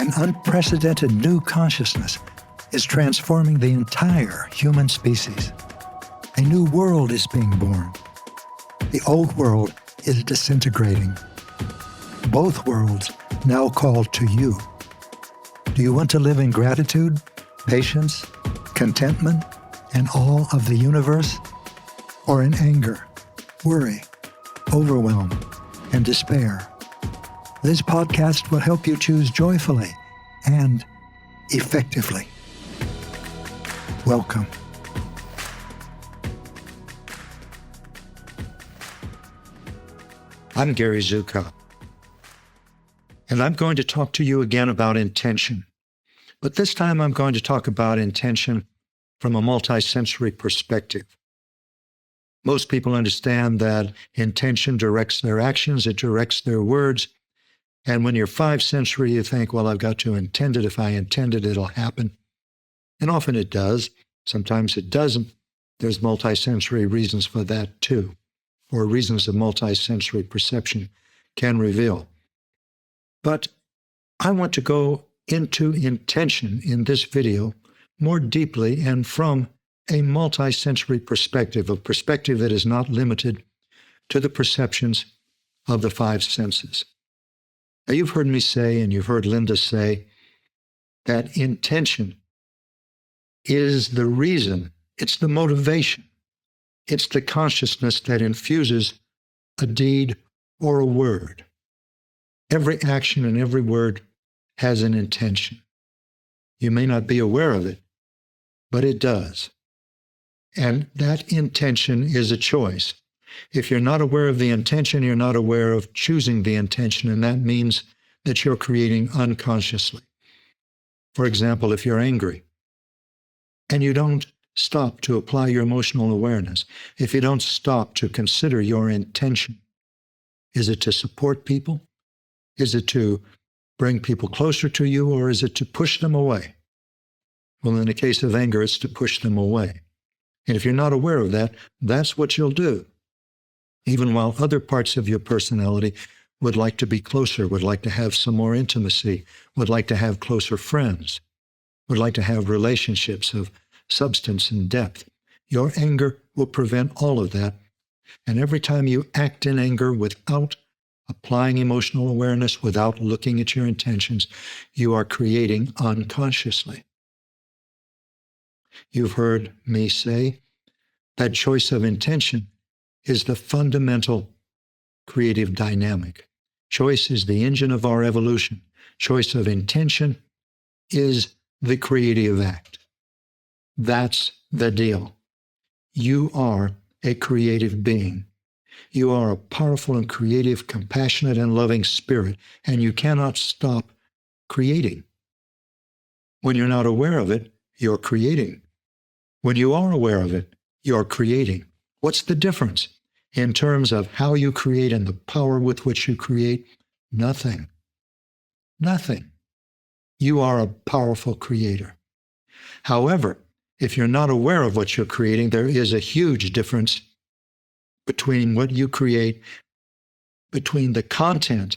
An unprecedented new consciousness is transforming the entire human species. A new world is being born. The old world is disintegrating. Both worlds now call to you. Do you want to live in gratitude, patience, contentment, and awe of the universe? Or in anger, worry, overwhelm, and despair? This podcast will help you choose joyfully and effectively. Welcome. I'm Gary Zukav, and I'm going to talk to you again about intention. But this time I'm going to talk about intention from a multisensory perspective. Most people understand that intention directs their actions, it directs their words. And when you're five sensory, you think, well, I've got to intend it. If I intend it, it'll happen. And often it does. Sometimes it doesn't. There's multisensory reasons for that too, or reasons that multisensory perception can reveal. But I want to go into intention in this video more deeply and from a multisensory perspective, a perspective that is not limited to the perceptions of the five senses. Now, you've heard me say, and you've heard Linda say, that intention is the reason, it's the motivation, it's the consciousness that infuses a deed or a word. Every action and every word has an intention. You may not be aware of it, but it does. And that intention is a choice. If you're not aware of the intention, you're not aware of choosing the intention, and that means that you're creating unconsciously. For example, if you're angry and you don't stop to apply your emotional awareness, if you don't stop to consider your intention, is it to support people? Is it to bring people closer to you, or is it to push them away? Well, in the case of anger, it's to push them away. And if you're not aware of that, that's what you'll do. Even while other parts of your personality would like to be closer, would like to have some more intimacy, would like to have closer friends, would like to have relationships of substance and depth. Your anger will prevent all of that. And every time you act in anger without applying emotional awareness, without looking at your intentions, you are creating unconsciously. You've heard me say that choice of intention is the fundamental creative dynamic. Choice is the engine of our evolution. Choice of intention is the creative act. That's the deal. You are a creative being. You are a powerful and creative, compassionate and loving spirit, and you cannot stop creating. When you're not aware of it, you're creating. When you are aware of it, you're creating. What's the difference in terms of how you create and the power with which you create? Nothing. Nothing. You are a powerful creator. However, if you're not aware of what you're creating, there is a huge difference between what you create, between the content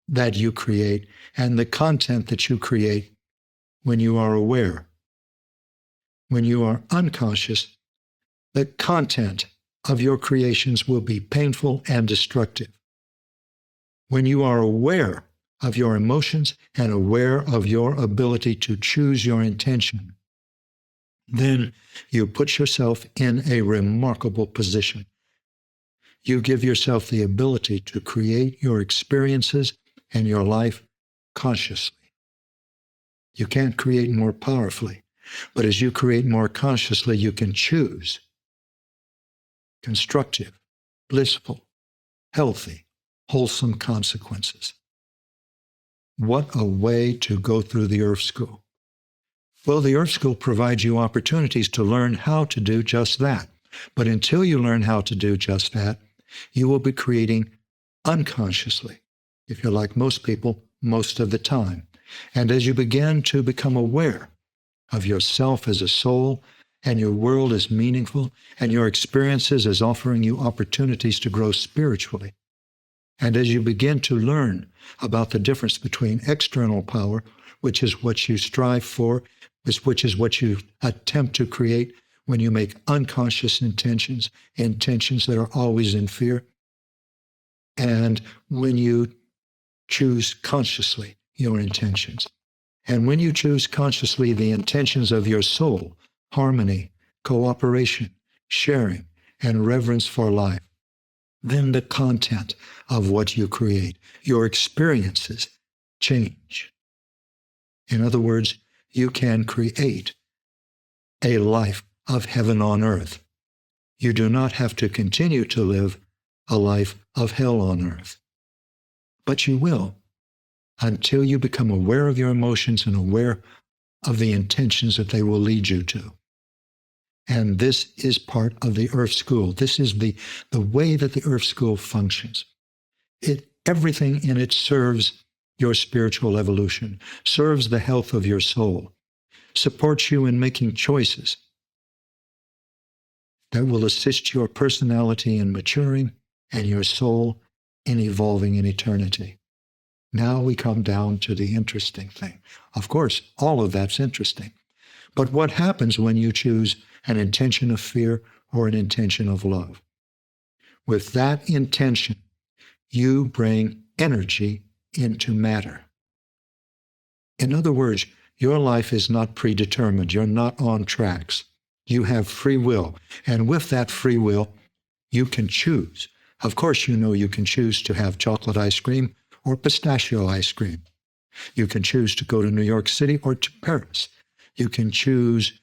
that you create and the content that you create when you are aware. When you are unconscious, the content of your creations will be painful and destructive. When you are aware of your emotions and aware of your ability to choose your intention, then you put yourself in a remarkable position. You give yourself the ability to create your experiences and your life consciously. You can't create more powerfully, but as you create more consciously, you can choose constructive, blissful, healthy, wholesome consequences. What a way to go through the Earth School. Well, the Earth School provides you opportunities to learn how to do just that. But until you learn how to do just that, you will be creating unconsciously, if you're like most people, most of the time. And as you begin to become aware of yourself as a soul, and your world as meaningful, and your experiences as offering you opportunities to grow spiritually, And as you begin to learn about the difference between external power, which is what you strive for, which is what you attempt to create when you make unconscious intentions, intentions that are always in fear, and when you choose consciously your intentions. And when you choose consciously the intentions of your soul, harmony, cooperation, sharing, and reverence for life, then the content of what you create, your experiences, change. In other words, you can create a life of heaven on earth. You do not have to continue to live a life of hell on earth. But you will, until you become aware of your emotions and aware of the intentions that they will lead you to. And this is part of the Earth School. This is the way that the Earth School functions. Everything in it serves your spiritual evolution, serves the health of your soul, supports you in making choices that will assist your personality in maturing and your soul in evolving in eternity. Now we come down to the interesting thing. Of course, all of that's interesting. But what happens when you choose an intention of fear or an intention of love? With that intention, you bring energy into matter. In other words, your life is not predetermined. You're not on tracks. You have free will. And with that free will, you can choose. Of course, you know you can choose to have chocolate ice cream or pistachio ice cream. You can choose to go to New York City or to Paris. You can choose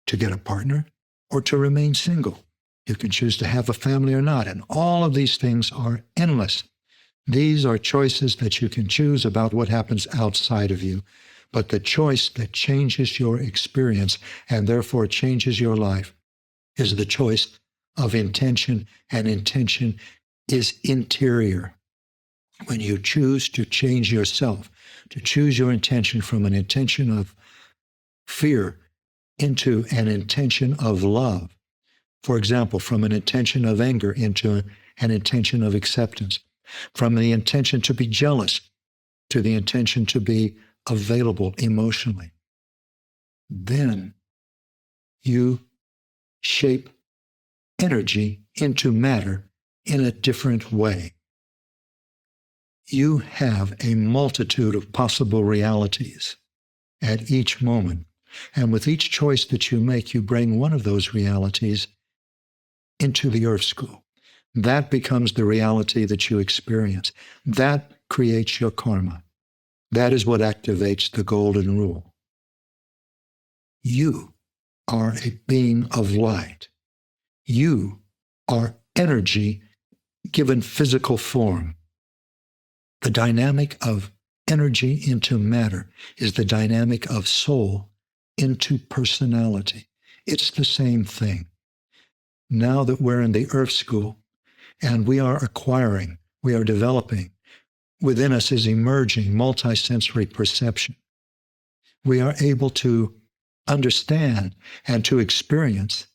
to get a partner or to remain single. You can choose to have a family or not. And all of these things are endless. These are choices that you can choose about what happens outside of you. But the choice that changes your experience and therefore changes your life is the choice of intention, and intention is interior. When you choose to change yourself, to choose your intention from an intention of fear into an intention of love, for example, from an intention of anger into an intention of acceptance, from the intention to be jealous to the intention to be available emotionally, then you shape energy into matter in a different way. You have a multitude of possible realities at each moment. And with each choice that you make, you bring one of those realities into the Earth School. That becomes the reality that you experience. That creates your karma. That is what activates the golden rule. You are a being of light. You are energy given physical form. The dynamic of energy into matter is the dynamic of soul into personality. It's the same thing. Now that we're in the Earth School and we are acquiring, we are developing, within us is emerging multisensory perception. We are able to understand and to experience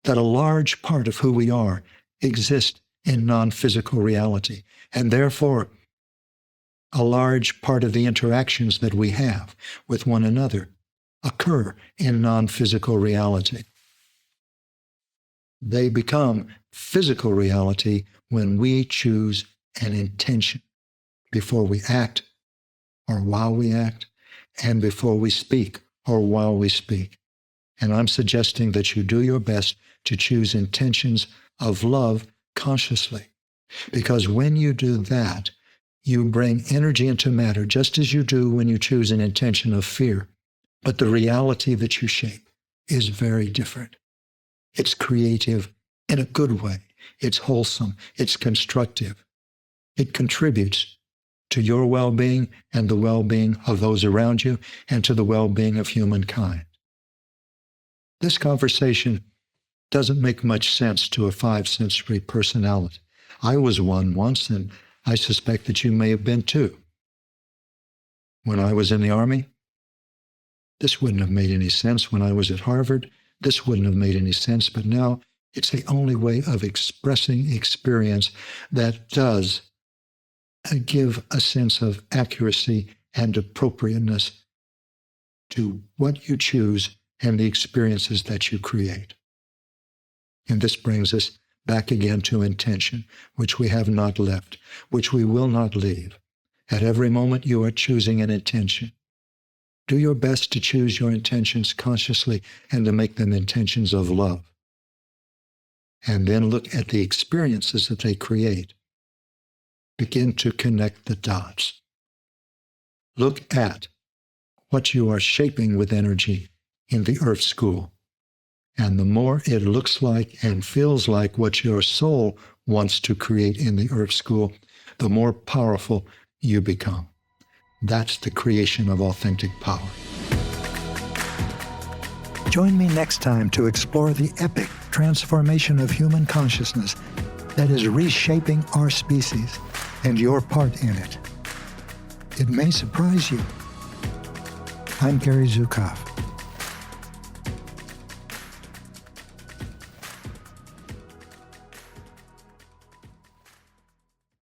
that a large part of who we are exists in non-physical reality, and therefore a large part of the interactions that we have with one another occur in non-physical reality. They become physical reality when we choose an intention before we act or while we act, and before we speak or while we speak. And I'm suggesting that you do your best to choose intentions of love consciously, because when you do that, you bring energy into matter, just as you do when you choose an intention of fear. But the reality that you shape is very different. It's creative in a good way. It's wholesome. It's constructive. It contributes to your well-being and the well-being of those around you and to the well-being of humankind. This conversation doesn't make much sense to a five-sensory personality. I was one once, and I suspect that you may have been too. When I was in the Army, this wouldn't have made any sense. When I was at Harvard, this wouldn't have made any sense. But now, It's the only way of expressing experience that does give a sense of accuracy and appropriateness to what you choose and the experiences that you create. And this brings us back again to intention, which we have not left, which we will not leave. At every moment you are choosing an intention. Do your best to choose your intentions consciously and to make them intentions of love. And then look at the experiences that they create. Begin to connect the dots. Look at what you are shaping with energy in the earth school. And the more it looks like and feels like what your soul wants to create in the earth school, the more powerful you become. That's the creation of authentic power. Join me next time to explore the epic transformation of human consciousness that is reshaping our species and your part in it. It may surprise you. I'm Gary Zukav.